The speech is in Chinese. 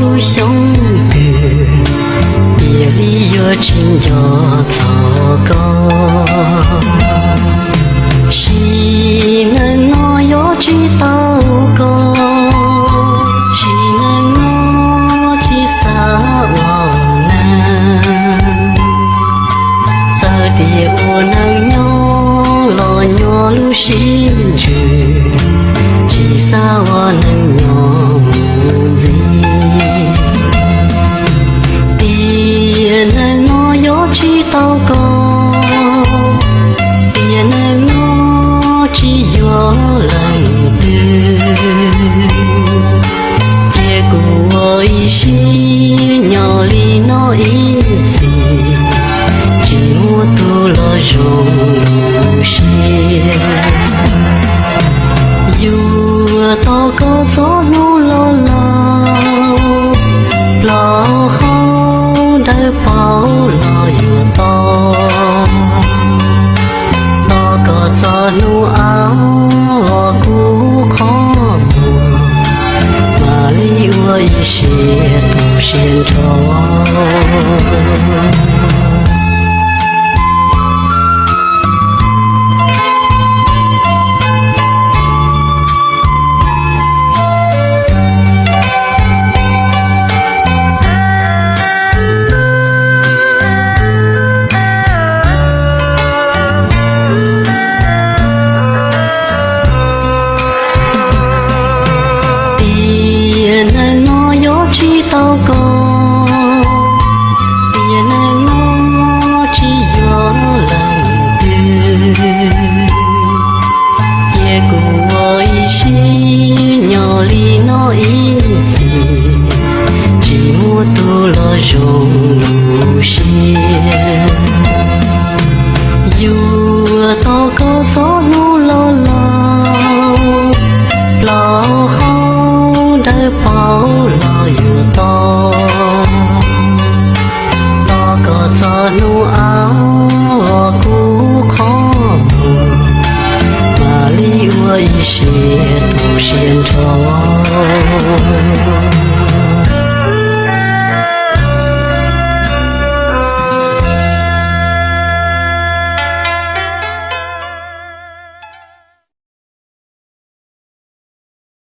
路相隔，夜里有青椒草高。谁能我要去祷告？谁能我去撒网呢？早点我能鸟老鸟路心去，去撒我能鸟木子。别能我要去祷告，别能我去有冷的，结果我一心鸟里闹一子，寂寞多了容些。有祷告做路老老好的保老有道，祷告做路我顾好我，哪里我一些不献丑。去祷告，别能我去有冷的，结果我一心鸟里闹一子，寂寞多了容路些。有祷告做路老好的保老有道，祷告做路我顾好我，哪里我一些不献丑。